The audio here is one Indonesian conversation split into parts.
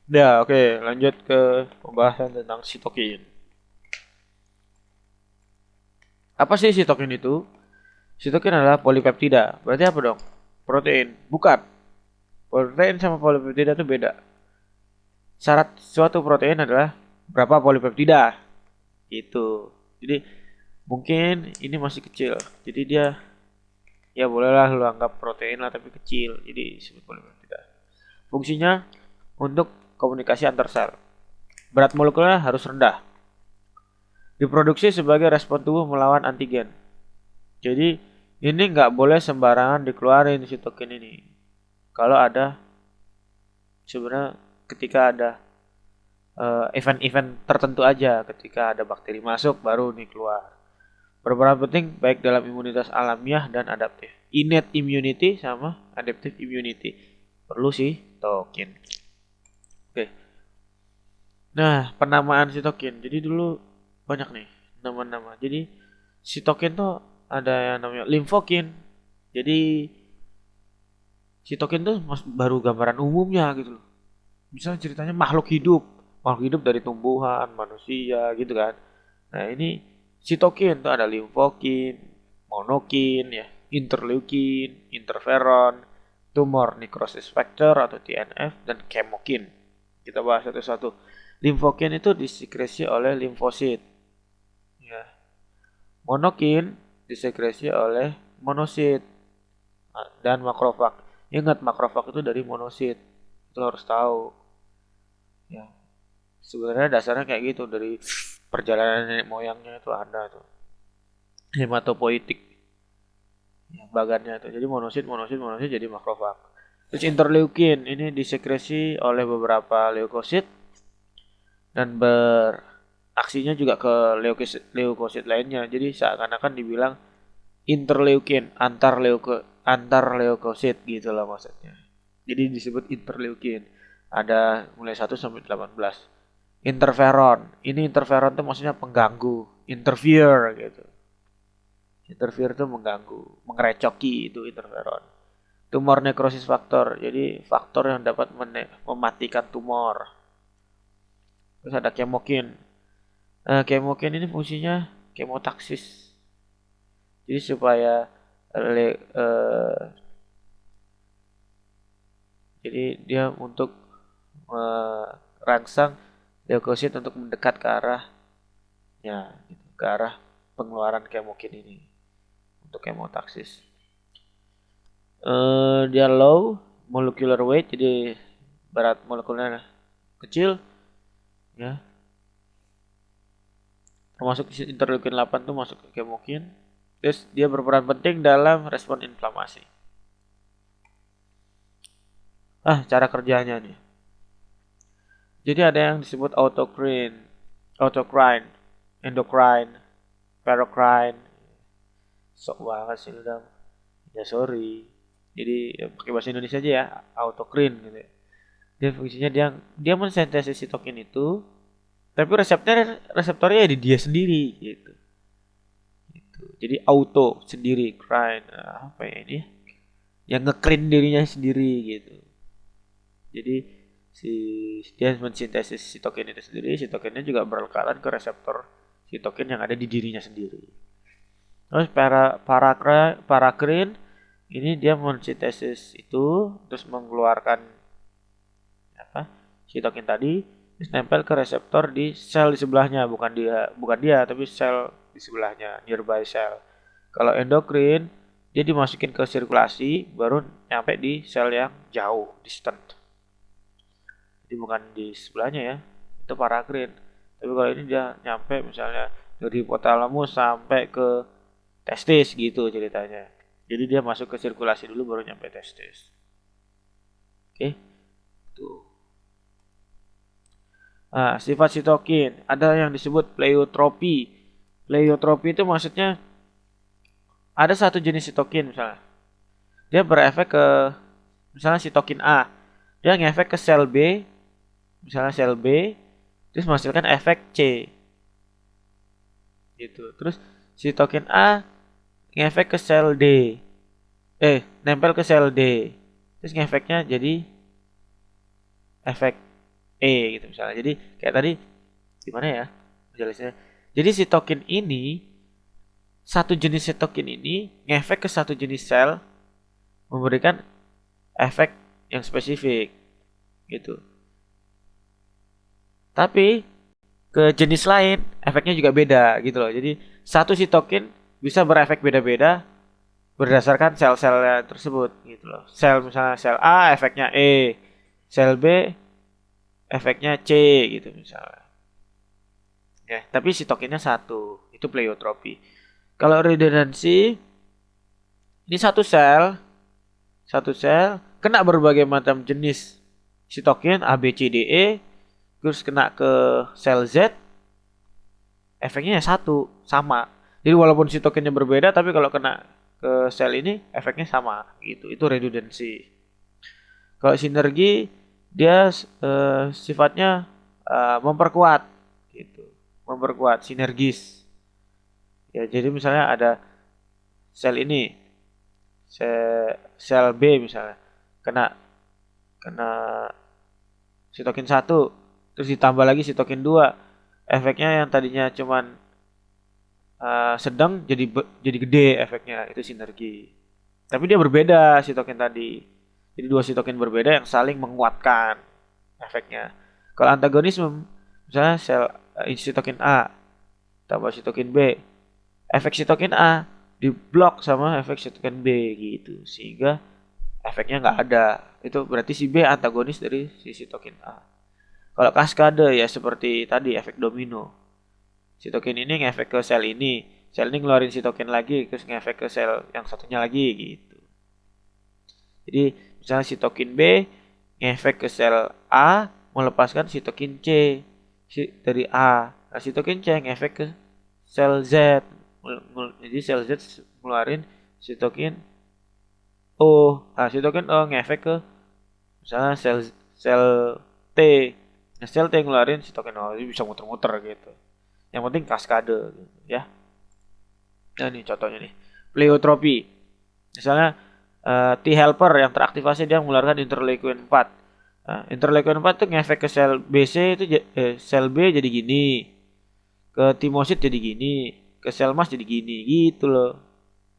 Ya, oke, lanjut ke pembahasan tentang sitokin. Apa sih sitokin itu? Sitokin adalah polipeptida. Berarti apa dong? Protein. Bukan. Protein sama polipeptida itu beda. Syarat suatu protein adalah berapa polipeptida. Itu. Jadi mungkin ini masih kecil. Jadi dia ya bolehlah lu anggap protein lah tapi kecil. Jadi disebut polipeptida. Fungsinya untuk komunikasi antar sel. Berat molekulnya harus rendah. Diproduksi sebagai respon tubuh melawan antigen. Jadi ini nggak boleh sembarangan dikeluarin sitokin ini. Kalau ada sebenarnya ketika ada event-event tertentu aja, ketika ada bakteri masuk baru nih keluar. Berperan penting baik dalam imunitas alamiah dan adaptif. Innate immunity sama adaptive immunity. Perlu sih token. Oke. Nah, penamaan sitokin. Jadi dulu banyak nih nama-nama. Jadi sitokin tuh ada yang namanya limfokin. Jadi sitokin tuh baru gambaran umumnya gitu loh. Misalnya ceritanya makhluk hidup dari tumbuhan, manusia gitu kan. Nah ini sitokin tuh ada limfokin, monokin ya, interleukin, interferon, tumor necrosis factor atau TNF dan chemokin. Kita bahas satu-satu. Limfokin itu disekresi oleh limfosit, ya. Monokin disekresi oleh monosit dan makrofag. Ingat makrofag itu dari monosit. Itu harus tahu. Ya, sebenarnya dasarnya kayak gitu dari perjalanan nenek moyangnya itu ada tuh. Hematopoietik ya, bagannya itu. Jadi monosit jadi makrofag. Terus interleukin ini disekresi oleh beberapa leukosit dan beraksinya juga ke leukosit lainnya. Jadi seakan-akan dibilang interleukin antar leukosit gitu lah maksudnya. Jadi disebut interleukin. Ada mulai 1 sampai 18. Interferon. Ini interferon tuh maksudnya pengganggu, interfere gitu. Interfere tuh mengganggu, mengerecoki itu interferon. Tumor necrosis factor. Jadi faktor yang dapat mematikan tumor. Terus ada kemokin. Kemokin ini fungsinya kemotaksis. Jadi supaya le- eh, jadi dia untuk merangsang leukosit untuk mendekat ke arah ya gitu, ke arah pengeluaran kemokin ini untuk kemotaksis. Dia low molecular weight jadi berat molekulnya kecil ya, termasuk interleukin 8 tuh masuk ke kemokin. Terus dia berperan penting dalam respon inflamasi. Cara kerjanya nih. Jadi ada yang disebut autocrine, endocrine, paracrine. Sok banget sih lu dam. Ya sorry. Jadi ya, pakai bahasa Indonesia aja ya, autocrine gitu ya. Dia fungsinya dia dia mensintesis sitokin itu, tapi reseptornya ya di dia sendiri gitu. Gitu. Jadi auto sendiri, crine apa ya ini? Yang ngeclean dirinya sendiri gitu. Jadi si dia mensintesis sitokin itu sendiri, sitokinnya juga berlekatan ke reseptor sitokin yang ada di dirinya sendiri. Terus parakrin ini dia mensintesis itu terus mengeluarkan apa sitokin tadi terus nempel ke reseptor di sel di sebelahnya, bukan dia tapi sel di sebelahnya, nearby sel. Kalau endokrin dia dimasukin ke sirkulasi baru nyampe di sel yang jauh, distant. Jadi bukan di sebelahnya ya, itu parakrin. Tapi kalau ini dia nyampe misalnya dari hipotalamus sampai ke testis gitu ceritanya. Jadi dia masuk ke sirkulasi dulu baru nyampe testis. Oke, tuh. Nah, sifat sitokin ada yang disebut pleiotropi. Pleiotropi itu maksudnya ada satu jenis sitokin misalnya. Dia berefek ke misalnya sitokin A. Dia ngefek ke sel B, misalnya sel B, terus menghasilkan efek C. Gitu. Terus sitokin A ngefek ke sel D. Nempel ke sel D. Terus ngefeknya jadi efek E gitu misalnya. Jadi kayak tadi gimana ya jelasnya? Jadi sitokin ini satu jenis sitokin ini ngefek ke satu jenis sel memberikan efek yang spesifik gitu. Tapi ke jenis lain efeknya juga beda gitu loh. Jadi satu sitokin bisa berefek beda-beda berdasarkan sel-selnya tersebut gitu loh. Sel misalnya sel A efeknya E, sel B efeknya C gitu misalnya. Ya, tapi sitokinnya satu, itu pleiotropi. Kalau redundansi ini satu sel kena berbagai macam jenis sitokin A, B, C, D, E, terus kena ke sel Z, efeknya ya satu, sama. Jadi walaupun sitokinnya berbeda, tapi kalau kena ke sel ini, efeknya sama. Gitu. Itu redundansi. Kalau sinergi, dia sifatnya memperkuat. Gitu. Memperkuat, sinergis. Ya, jadi misalnya ada sel ini, sel B misalnya, kena kena sitokin satu, terus ditambah lagi sitokin 2, efeknya yang tadinya cuman sedang jadi gede efeknya, itu sinergi. Tapi dia berbeda sitokin tadi. Jadi dua sitokin berbeda yang saling menguatkan efeknya. Kalau antagonisme, misalnya sitokin A tambah sitokin B, efek sitokin A diblok sama efek sitokin B gitu, sehingga efeknya nggak ada. Itu berarti si B antagonis dari si sitokin A. Kalau kaskade ya seperti tadi efek domino. Sitokin ini ngefek ke sel ini ngeluarin sitokin lagi, terus ngefek ke sel yang satunya lagi gitu. Jadi misalnya sitokin B ngefek ke sel A, melepaskan sitokin C dari A. Nah, sitokin C ngefek ke sel Z. Jadi sel Z ngeluarin sitokin O. Nah, sitokin O ngefek ke misalnya sel T. Nah, sel T ngeluarin sitokin O. Jadi bisa muter-muter gitu. Yang penting kaskade gitu, ya. Nah, ini contohnya nih. Pleiotropi. Misalnya T helper yang teraktivasi dia mengeluarkan interleukin 4. Nah, interleukin 4 tuh ngefek ke sel BC itu sel B jadi gini. Ke timosit jadi gini, ke sel mas jadi gini gitu loh.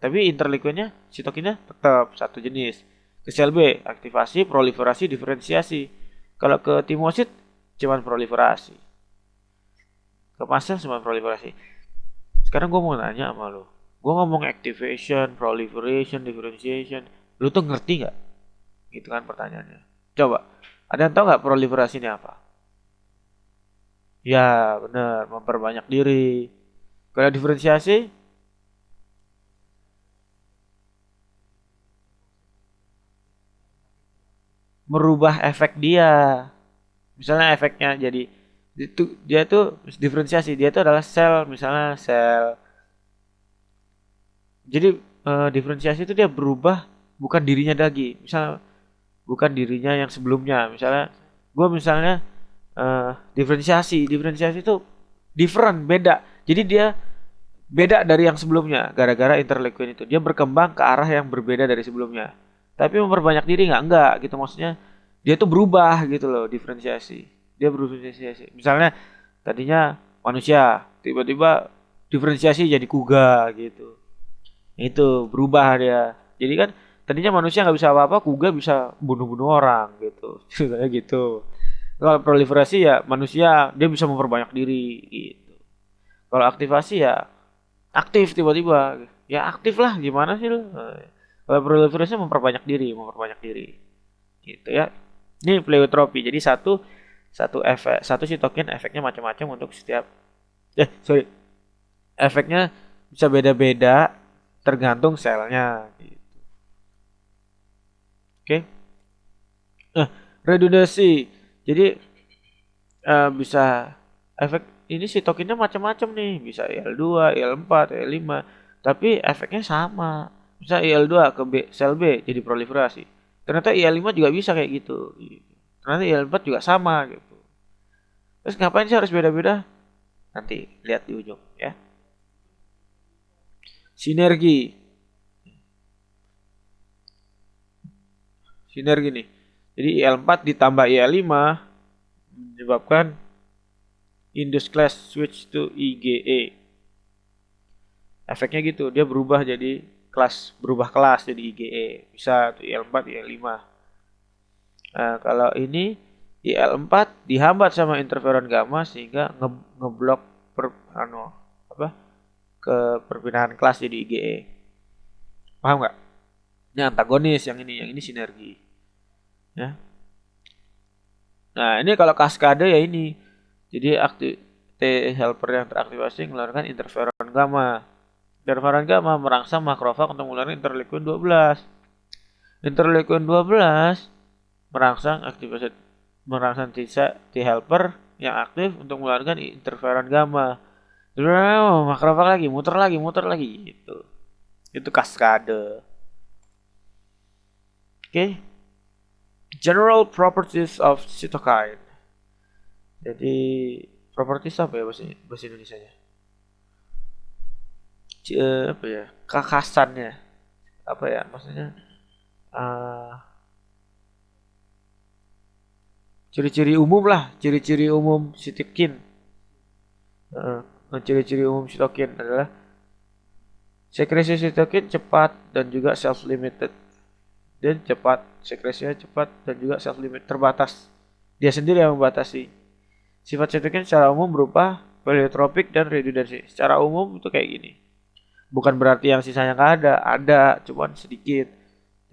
Tapi interleukinnya sitokinnya tetap satu jenis. Ke sel B aktivasi, proliferasi, diferensiasi. Kalau ke timosit cuman proliferasi. Ke mast cell cuma proliferasi. Sekarang gue mau nanya sama lo. Gue ngomong activation, proliferation, differentiation. Lu tuh ngerti nggak? Gitu kan pertanyaannya. Coba, ada yang tahu nggak proliferasi ini apa? Ya, benar, memperbanyak diri. Kalau diferensiasi, merubah efek dia. Misalnya efeknya jadi itu dia tuh diferensiasi, dia tuh adalah sel, misalnya sel. Jadi diferensiasi itu dia berubah bukan dirinya lagi. Misalnya bukan dirinya yang sebelumnya. Misalnya gue misalnya diferensiasi itu different, beda. Jadi dia beda dari yang sebelumnya gara-gara interleukin itu. Dia berkembang ke arah yang berbeda dari sebelumnya. Tapi memperbanyak diri enggak gitu, maksudnya dia tuh berubah gitu loh, diferensiasi. Dia berubah diferensiasi. Misalnya tadinya manusia, tiba-tiba diferensiasi jadi kuga gitu. Itu berubah dia. Jadi kan tadinya manusia nggak bisa apa-apa, kuga bisa bunuh-bunuh orang gitu. Kayak gitu. Kalau proliferasi ya manusia dia bisa memperbanyak diri gitu. Kalau aktivasi ya aktif tiba-tiba. Ya aktif lah, gimana sih lu? Kalau proliferasi memperbanyak diri. Gitu ya. Ini pleiotropi. Jadi satu efek, satu sitokin efeknya macam-macam untuk setiap sorry. Efeknya bisa beda-beda tergantung selnya gitu. Oke. Nah, redundansi. Jadi bisa efek ini sitokinnya macam-macam nih, bisa IL-2, IL-4, IL-5, tapi efeknya sama. Bisa IL-2 ke sel B jadi proliferasi. Ternyata IL-5 juga bisa kayak gitu. Ternyata IL-4 juga sama gitu. Terus ngapain sih harus beda-beda? Nanti lihat di ujung ya. Sinergi. Sinergi nih. Jadi IL-4 ditambah IL-5 menyebabkan induced class switch to IgA. Efeknya gitu, dia berubah kelas jadi IgA. Bisa tuh IL4, IL5. Nah, kalau ini IL4 dihambat sama interferon gamma sehingga ngeblok ke perpindahan kelas jadi IgA. Paham nggak? Ini antagonis, yang ini sinergi. Ya. Nah, ini kalau kaskade ya ini. Jadi T helper yang teraktivasi mengeluarkan interferon gamma. Interferon gamma merangsang makrofag untuk mengeluarkan interleukin 12. Interleukin 12 merangsang T helper yang aktif untuk mengeluarkan interferon gamma. Makrofag lagi, muter lagi gitu. Itu kaskade. Oke. General properties of cytokine. Jadi properties apa ya bahasa Indonesianya? Apa ya? Kekhasannya. Apa ya maksudnya? Ciri-ciri umum lah, ciri-ciri umum sitokin. Ciri-ciri umum sitokin adalah sekresi sitokin cepat dan juga self-limited. Dan sekresinya cepat dan juga self-limit, terbatas. Dia sendiri yang membatasi. Sifat sitokin secara umum berupa pleiotropik dan redundansi. Secara umum itu kayak gini. Bukan berarti yang sisanya nggak ada, cuman sedikit.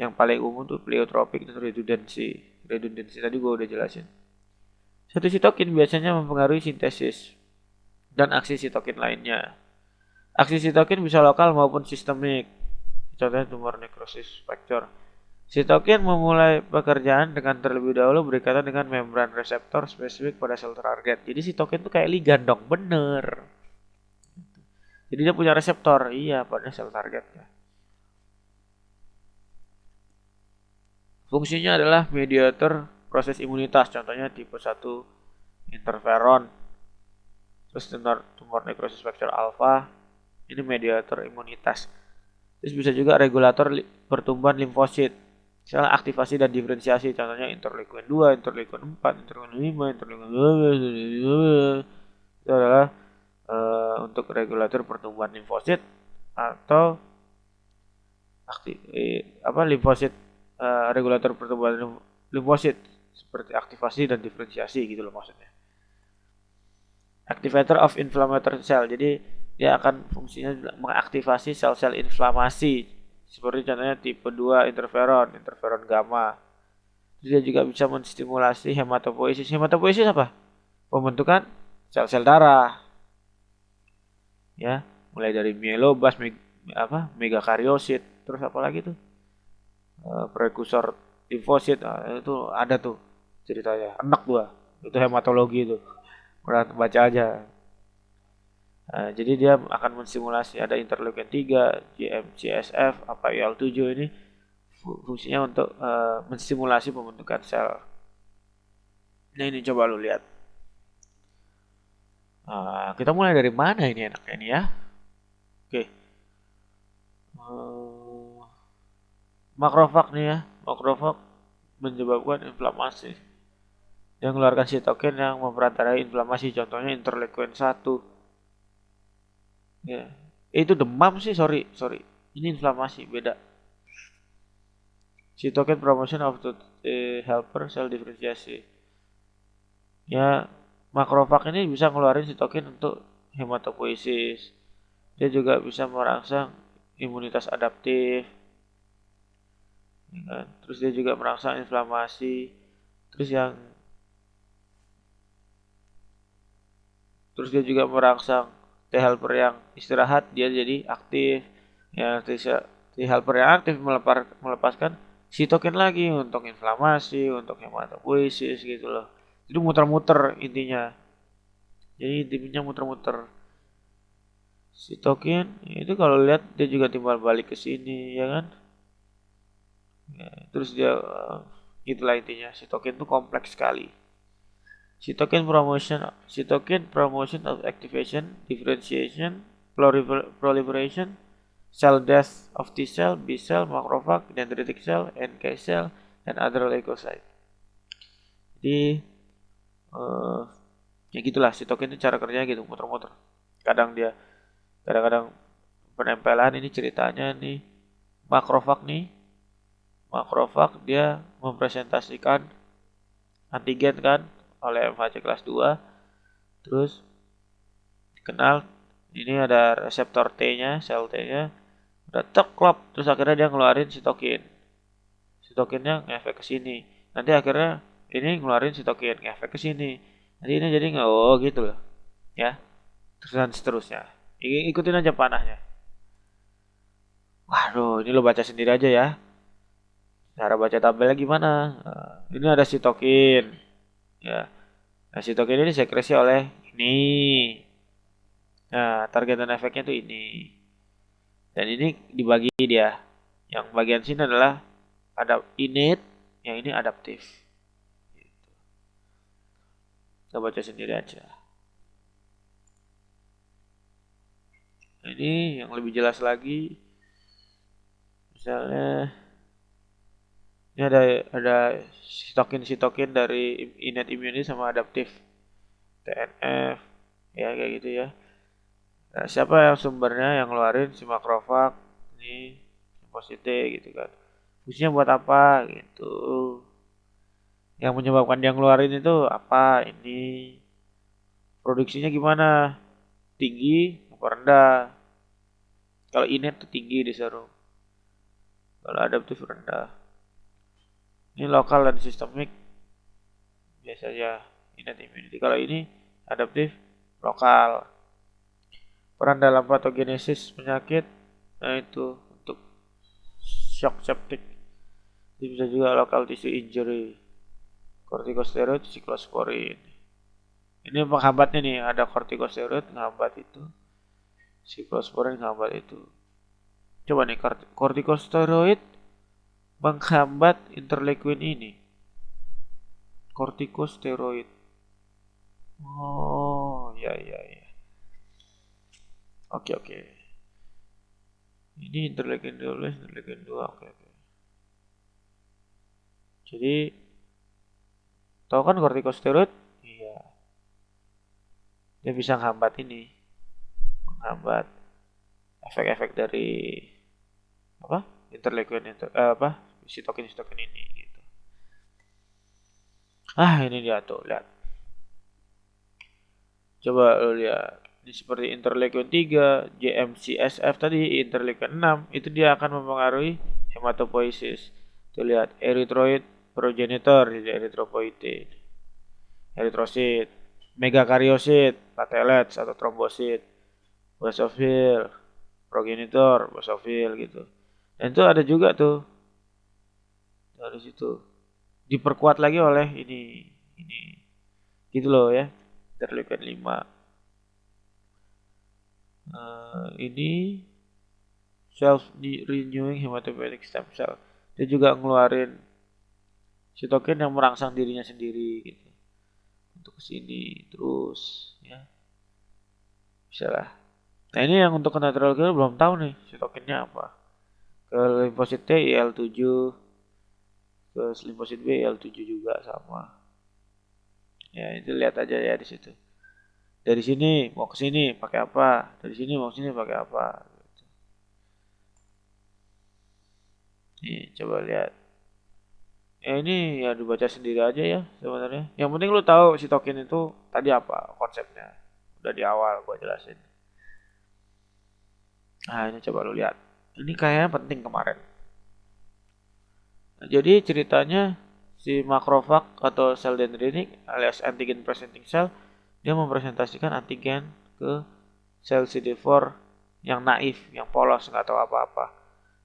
Yang paling umum tuh pleiotropik dan redundansi. Redundansi tadi gue udah jelasin. Satu sitokin biasanya mempengaruhi sintesis dan aksi sitokin lainnya. Aksi sitokin bisa lokal maupun sistemik. Contohnya tumor necrosis factor. Sitokin memulai pekerjaan dengan terlebih dahulu berikatan dengan membran reseptor spesifik pada sel target. Jadi sitokin itu kayak ligand dong, bener. Jadi dia punya reseptor, iya pada sel targetnya. Fungsinya adalah mediator proses imunitas, contohnya tipe 1 interferon. Terus tumor necrosis factor alpha, ini mediator imunitas. Terus bisa juga regulator pertumbuhan limfosit. Misalnya aktivasi dan diferensiasi, contohnya interleukin 2, interleukin 4, interleukin 5, interleukin 12, itu adalah untuk regulator pertumbuhan limfosit atau limfosit, regulator pertumbuhan limfosit seperti aktivasi dan diferensiasi gitu loh maksudnya. Activator of inflammatory cell, jadi dia akan fungsinya mengaktifasi sel-sel inflamasi. Seperti contohnya tipe 2 interferon gamma. Dia juga bisa menstimulasi hematopoiesis. Hematopoiesis apa? Pembentukan sel-sel darah. Ya, mulai dari mieloblast, megakariosit, terus apa lagi tuh? Prekursor limfosit, itu ada tuh ceritanya. Enak gua. Itu hematologi itu. Udah baca aja. Jadi dia akan mensimulasi ada interleukin 3, GM-CSF, IL-7 ini fungsinya untuk menstimulasi pembentukan sel. Nah ini coba lu lihat. Kita mulai dari mana ini enaknya ini ya? Oke. Makrofag nih ya. Makrofag menyebabkan inflamasi. Dia mengeluarkan sitokin yang memperantarai inflamasi, contohnya interleukin 1. Ya. Itu demam sih, sorry. Ini inflamasi, beda. Cytokine promotion of the helper cell differentiation. Ya, makrofag ini bisa ngeluarin sitokin untuk hematopoiesis. Dia juga bisa merangsang imunitas adaptif. Ya kan? Terus dia juga merangsang inflamasi. Terus dia juga merangsang T helper yang istirahat dia jadi aktif. Ya, T helper yang aktif melepaskan sitokin lagi untuk inflamasi, untuk hematopoiesis gitu loh. Jadi muter-muter intinya. Jadi intinya muter-muter. Sitokin itu kalau lihat dia juga timbal balik ke sini ya kan. Ya, terus dia itulah intinya. Sitokin itu kompleks sekali. Cytokine promotion of activation, differentiation, proliferation, cell death of T cell, B cell, macrophage, dendritic cell, NK cell, and other leukocyte. Jadi Ya gitulah, sitokin itu cara kerjanya gitu, muter-muter. Kadang-kadang penempelan ini ceritanya nih, makrofag nih, makrofag dia mempresentasikan antigen kan oleh MHC kelas 2, terus dikenal ini ada reseptor T-nya, sel T-nya, udah tek klop, terus akhirnya dia ngeluarin sitokin. Sitokinnya ngefek ke sini. Nanti akhirnya ini ngeluarin sitokin, ngefek ke sini. Nanti ini jadi nggak, oh gitu loh. Ya, terus dan seterusnya. Ikutin aja panahnya. Waduh, ini lo baca sendiri aja ya. Cara baca tabelnya gimana? Nah, ini ada sitokin. Ya, nah, sitokin ini sekresi oleh ini. Nah, target dan efeknya tuh ini. Dan ini dibagi dia. Yang bagian sini adalah ada innate, yang ini adaptif. Kita baca sendiri aja. Ini yang lebih jelas lagi. Misalnya ini ada sitokin dari innate immunity sama adaptif. TNF ya kayak gitu ya. Nah, siapa yang sumbernya yang ngeluarin si makrofag ini positif gitu kan. Fungsinya buat apa gitu. Yang menyebabkan dia ngeluarin itu apa? Ini produksinya gimana? Tinggi apa rendah? Kalau innate tuh tinggi di serum. Kalau adaptif rendah. Ini lokal dan sistemik biasanya innate immunity. Kalau ini adaptif lokal. Peran dalam patogenesis penyakit, nah itu untuk shock septic. Ini bisa juga local tissue injury. Corticosteroid, cyclosporin. Ini penghambatnya nih, ada corticosteroid menghambat itu. Cyclosporin menghambat itu. Coba nih, corticosteroid menghambat interleukin ini. Corticosteroid. Oh, ya ya ya. Oke oke. Ini interleukin 12, interleukin 2. Oke oke. Jadi tahu kan corticosteroid? Iya. Dia bisa menghambat ini. Menghambat efek-efek dari apa? Interleukin apa? Sitokin ini gitu. Ah, ini dia tuh, lihat. Coba lo lihat. Ini seperti interleukin 3, JMCSF tadi, interleukin 6, itu dia akan mempengaruhi hematopoiesis. Tuh lihat, erythroid progenitor, jadi erythropoietin, eritrosit, megakaryosit, platelets atau trombosit, basophil, progenitor, basophil gitu. Dan itu ada juga tuh dari situ diperkuat lagi oleh ini gitu loh ya, interleukin 5. Ini self renewing hematopoietic stem cell, dia juga ngeluarin sitokin yang merangsang dirinya sendiri gitu untuk kesini terus ya, bisa lah. Nah ini yang untuk natural killer belum tahu nih sitokinnya apa. Ke limfosit T IL-7, ke limfosit B IL-7 juga sama. Ya itu lihat aja ya di situ. Dari sini mau ke sini pakai apa? Dari sini mau ke sini pakai apa? Nih coba lihat. Ya ini ya dibaca sendiri aja ya sebenarnya. Yang penting lu tahu sitokin itu tadi apa konsepnya. Udah di awal gua jelasin. Nah ini coba lu lihat. Ini kayaknya penting kemarin. Nah, jadi ceritanya si makrofag atau sel dendritik alias antigen presenting cell, dia mempresentasikan antigen ke sel CD4 yang naif, yang polos, nggak tahu apa-apa.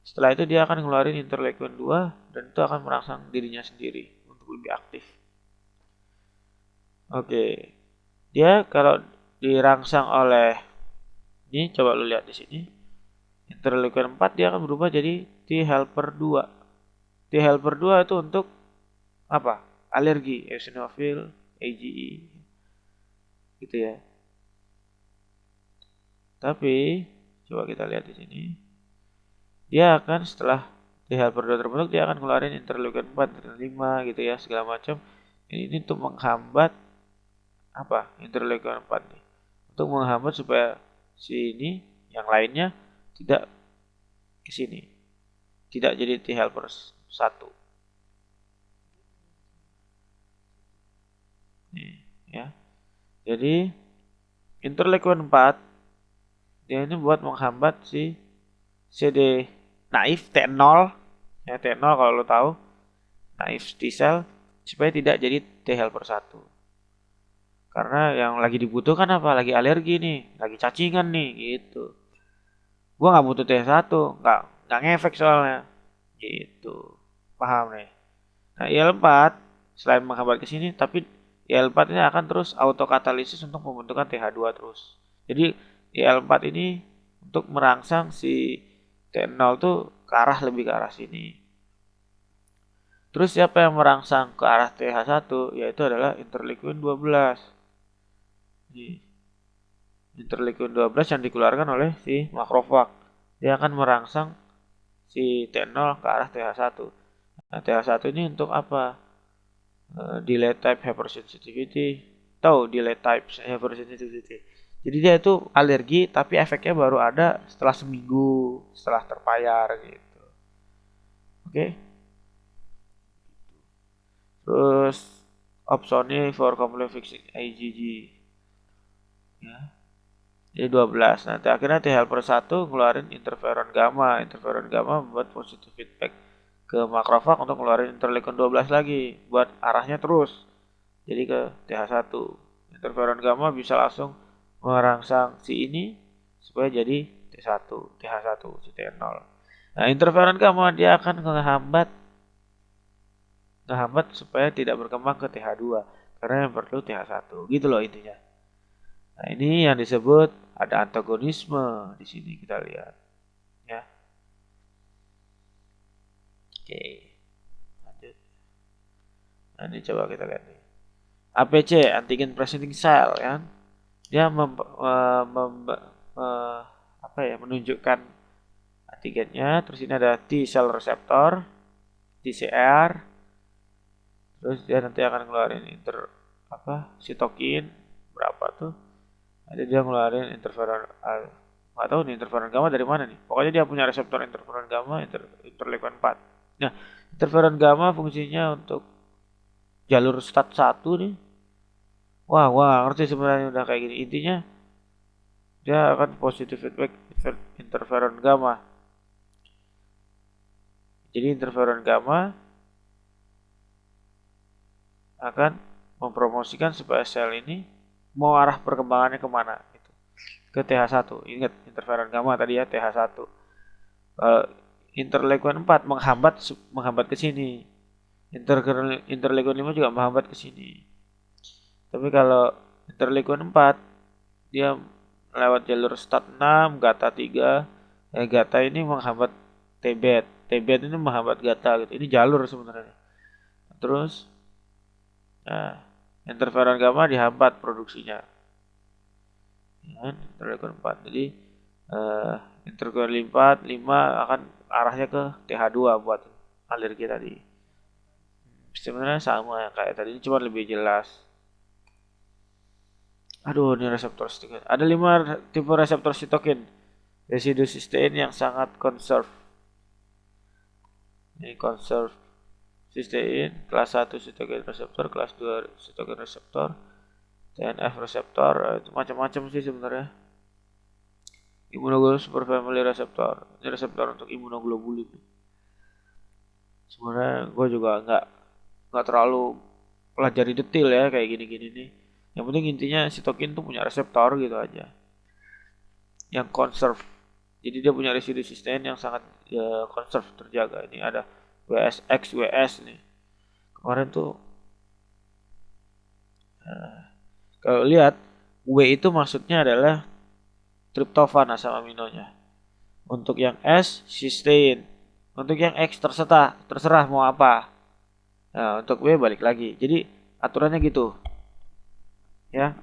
Setelah itu dia akan ngeluarin interleukin 2 dan itu akan merangsang dirinya sendiri untuk lebih aktif. Oke. Dia kalau dirangsang oleh ini coba lu lihat di sini. Interleukin 4 dia akan berubah jadi T helper 2. T helper 2 itu untuk apa? Alergi, eosinophil, IgE. Gitu ya. Tapi coba kita lihat di sini. Dia akan setelah T helper 2 terbentuk dia akan ngeluarin interleukin 4, interleukin 5 gitu ya, segala macam. Ini untuk menghambat apa interleukin 4 nih? Untuk menghambat supaya si ini yang lainnya tidak ke sini. Tidak jadi T helper 1. Nih, ya. Jadi interleukin 4 dia ini buat menghambat si CD naif T0 ya, T0 kalau lo tahu naif T cell supaya tidak jadi T helper 1. Karena yang lagi dibutuhkan apa? Lagi alergi nih, lagi cacingan nih gitu. Gua nggak butuh T1, nggak ngefek soalnya. Gitu. Paham nih. Nah, IL-4 selain menghambat ke sini tapi IL-4 ini akan terus autokatalisis untuk pembentukan TH2 terus. Jadi IL-4 ini untuk merangsang si T0 tuh ke arah lebih ke arah sini. Terus siapa yang merangsang ke arah TH1 yaitu adalah interleukin 12. Interleukin 12 yang dikeluarkan oleh si makrofag. Dia akan merangsang si T0 ke arah TH1. Nah, TH1 ini untuk apa? Delay type hypersensitivity. Tahu delay type hypersensitivity. Jadi dia itu alergi tapi efeknya baru ada setelah seminggu setelah terpayar gitu. Oke. Terus opsonnya for complex fixing IgG. Ya. Jadi 12. Nanti akhirnya T helper 1 ngeluarin interferon gamma. Interferon gamma membuat positive feedback ke makrofag untuk ngeluarin interleukin 12 lagi buat arahnya terus. Jadi ke TH1. Interferon gamma bisa langsung merangsang si ini supaya jadi T1, TH1, si T0. Nah, interferon gamma dia akan ngehambat supaya tidak berkembang ke TH2 karena yang perlu TH1. Gitu loh intinya. Nah, ini yang disebut ada antagonisme di sini kita lihat. Ya. Oke. Lanjut. Nah, ini coba kita lihat nih. APC, antigen presenting cell ya. Dia menunjukkan antigennya. Terus ini ada T cell receptor, TCR. Terus dia nanti akan ngeluarin sitokin berapa tuh? Ada dia ngeluarin interferon nggak tahu nih interferon gamma dari mana nih. Pokoknya dia punya reseptor interferon gamma interleukin 4. Nah, interferon gamma fungsinya untuk jalur STAT1 nih. Wah, ngerti sebenarnya udah kayak gini. Intinya dia akan positive feedback interferon gamma. Jadi interferon gamma akan mempromosikan supaya sel ini mau arah perkembangannya kemana gitu. Ke TH1. Ingat interferon gamma tadi ya TH1. Interleukin 4 menghambat ke sini. Interleukin 5 juga menghambat ke sini. Tapi kalau interleukin 4 dia lewat jalur STAT6, GATA3. GATA ini menghambat TBET. TBET ini menghambat GATA gitu. Ini jalur sebenarnya. Terus interferon gamma dihambat produksinya. Ya, interleukin 4. Jadi interleukin 4, 5 akan arahnya ke TH2 buat alergi tadi. Sebenarnya sama ya kayak tadi, ini cuma lebih jelas. Aduh, ini reseptor sitokin. Ada 5 tipe reseptor sitokin. Residu sistein yang sangat conserve. Ini conserve sistein, kelas 1 sitokin reseptor, kelas 2 sitokin reseptor, TNF reseptor, itu macam-macam sih sebenarnya. Immunoglobulin superfamily reseptor. Ini reseptor untuk imunoglobulin. Sebenarnya gue juga nggak terlalu pelajari detail ya kayak gini-gini nih. Yang penting intinya sitokin tuh punya reseptor gitu aja. Yang conserve. Jadi dia punya residu sistein yang sangat conserve, terjaga. Ini ada WSX, WS nih. Kemarin tuh kalau lihat W itu maksudnya adalah triptofan asam aminonya. Untuk yang S cysteine. Untuk yang X terserah mau apa. Nah, untuk W balik lagi. Jadi aturannya gitu. Ya.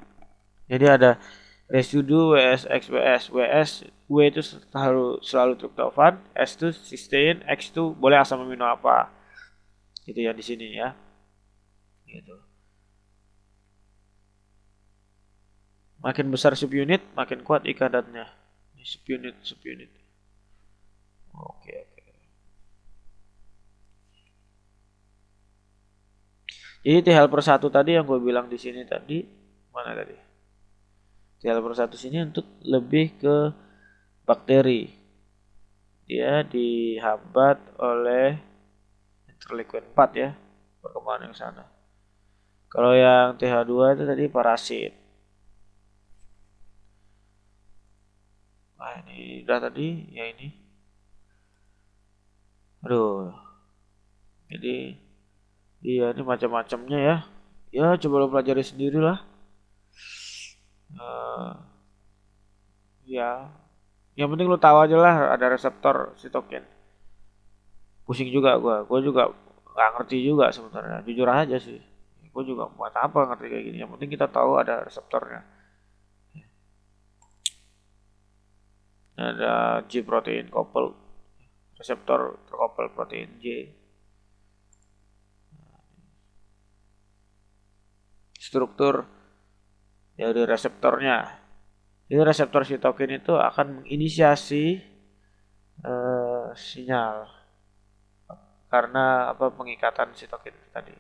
Jadi ada residu WSX, WS. W itu selalu triptofan, S itu cysteine, X itu boleh asam amino apa. Gitu ya di sini ya. Gitu. Makin besar subunit, makin kuat ikatannya. Ini subunit. Oke, oke. Jadi THL/1 tadi yang gue bilang di sini tadi, mana tadi? THL/1 sini untuk lebih ke bakteri. Dia dihambat oleh interleukin 4 ya, perkembangan yang sana. Kalau yang TH2 itu tadi parasit. Nah ini udah tadi, ya ini. Aduh, jadi iya ini macam-macamnya ya. Ya coba lo pelajari sendiri lah. Ya, yang penting lo tahu aja lah ada reseptor sitokin. Pusing juga gue juga nggak ngerti juga sebenarnya, jujur aja sih. Gue juga buat apa ngerti kayak gini. Yang penting kita tahu ada reseptornya. Ada G protein couple, reseptor terkoppel protein J. Struktur dari reseptornya. Jadi reseptor sitokin itu akan menginisiasi sinyal karena apa pengikatan sitokin tadi.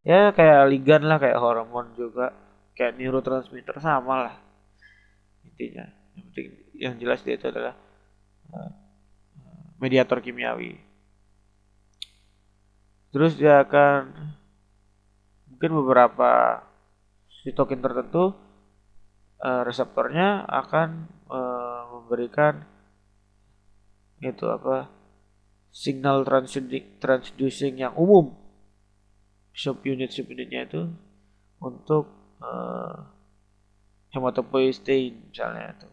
Ya kayak ligan lah, kayak hormon juga, kayak neurotransmitter sama lah intinya. Yang penting yang jelas dia itu adalah mediator kimiawi. Terus dia akan mungkin beberapa sitokin tertentu reseptornya akan memberikan itu apa signal transducing yang umum subunitnya itu untuk hematopoietin misalnya itu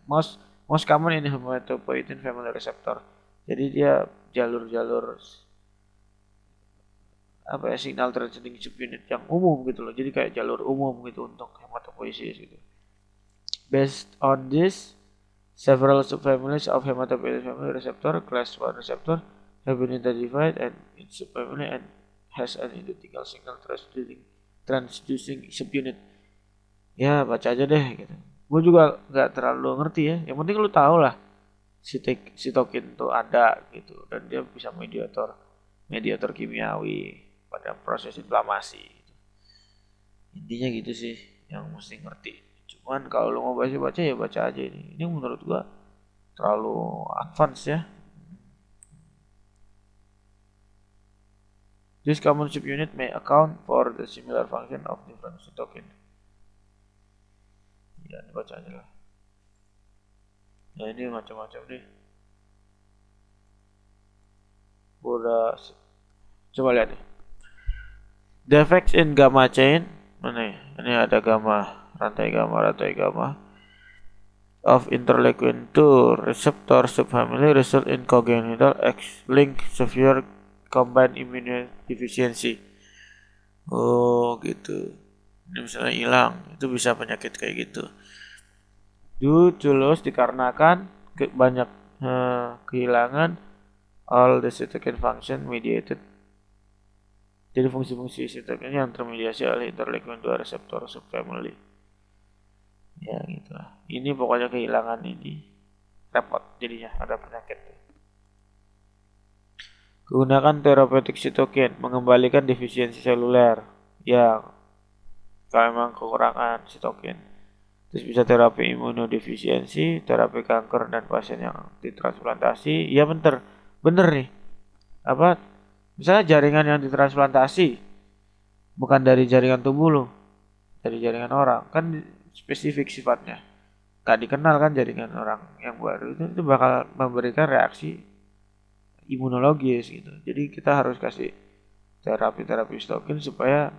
most common in hematopoietin family receptor. Jadi dia jalur-jalur apa ya signal transducing subunit yang umum gitu loh. Jadi kayak jalur umum gitu untuk hematopoiesis gitu. Based on this, several subfamilies of hematopoietin family receptor, class 1 receptor, have been identified and in subfamily and has an identical signal transducing subunit. Ya baca aja deh gitu. Gue juga nggak terlalu ngerti ya. Yang penting lu tahu lah sitokin tuh ada gitu dan dia bisa mediator kimiawi pada proses inflamasi. Gitu. Intinya gitu sih yang mesti ngerti. Cuman kalau lu mau baca ya baca aja ini. Ini menurut gua terlalu advance ya. This common subunit may account for the similar function of different cytokine. Ya, ini baca aja lah. Nah, ini macam-macam nih. Udah coba lihat nih. Defects in gamma chain. Mana ya? Ini ada rantai gamma of interleukin 2 receptor subfamily result in congenital X-linked severe combined immunodeficiency. Oh gitu. Ini misalnya hilang, itu bisa penyakit kayak gitu. Julus dikarenakan banyak kehilangan all the cytokine function mediated. Jadi fungsi-fungsi cytokine yang termediasi oleh interleukin 2 reseptor subfamily. Ya gitu lah. Ini pokoknya kehilangan ini repot jadinya ada penyakit. Gunakan terapeutik sitokin mengembalikan defisiensi seluler yang kalau memang kekurangan sitokin. Terus bisa terapi imunodefisiensi, terapi kanker dan pasien yang ditransplantasi. Ya bener nih. Apa? Misalnya jaringan yang ditransplantasi bukan dari jaringan tubuh lo, dari jaringan orang kan spesifik sifatnya. Gak dikenal kan jaringan orang yang baru itu bakal memberikan reaksi imunologis gitu. Jadi kita harus kasih terapi sitokin supaya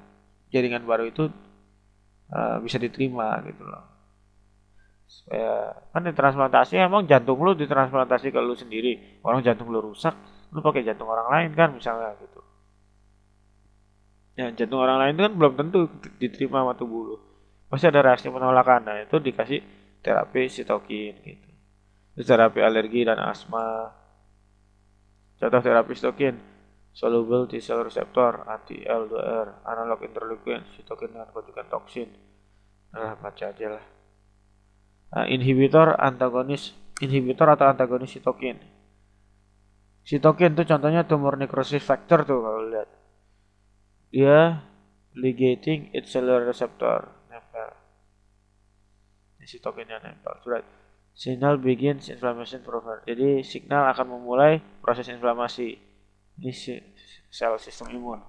jaringan baru itu bisa diterima gitu loh. Supaya kan ditransplantasi emang jantung lu ditransplantasi ke lu sendiri. Orang jantung lu rusak, lu pakai jantung orang lain kan misalnya gitu. Ya jantung orang lain itu kan belum tentu diterima sama tubuh lu. Pasti ada reaksi penolakan. Nah itu dikasih terapi sitokin gitu. Terus terapi alergi dan asma. Contoh terapi sitokin, soluble T cell receptor, anti L2R, analog interleukin, sitokin dengan konjugan toksin. Nah, baca aja lah. inhibitor atau antagonis sitokin. Sitokin tuh contohnya tumor necrosis factor tuh kalau lihat. Dia ligating its cellular receptor, nempel. Sitokinnya nempel. Surat. Signal begins inflammation proper. Jadi signal akan memulai proses inflamasi. Ini sel sistem imun.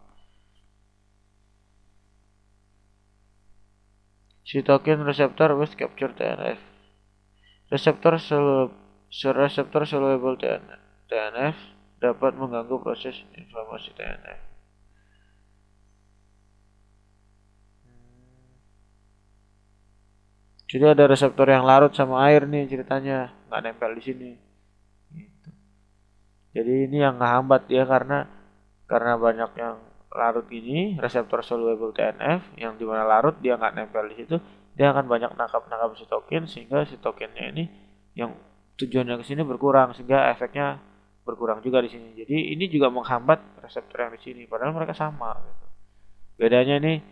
Cytokine receptor with capture TNF. Reseptor soluble TNF dapat mengganggu proses inflamasi TNF. Jadi ada reseptor yang larut sama air nih ceritanya, nggak nempel di sini. Gitu. Jadi ini yang ngehambat dia karena banyak yang larut ini reseptor soluble TNF yang dimana larut dia nggak nempel di situ, dia akan banyak nangkap sitokin sehingga sitokinnya ini yang tujuannya ke sini berkurang sehingga efeknya berkurang juga di sini. Jadi ini juga menghambat reseptor yang di sini padahal mereka sama gitu. Bedanya ini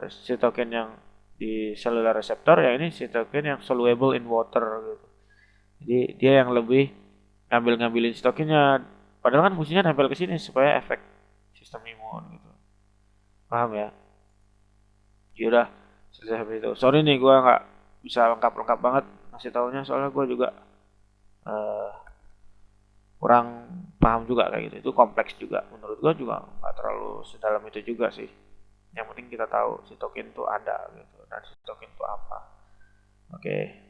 sitokin yang di cellular receptor ya ini sitokin yang soluble in water gitu. Jadi dia yang lebih ngambilin sitokinnya padahal kan fungsinya nempel ke sini supaya efek sistem imun gitu. Paham ya? Yaudah, selesai sampai itu. Sorry nih gua nggak bisa lengkap banget ngasih taunya soalnya gua juga uh, kurang paham juga kayak gitu. Itu kompleks juga. Menurut gua juga nggak terlalu sedalam itu juga sih. Yang penting kita tahu sitokin itu ada gitu dan sitokin itu apa. Oke.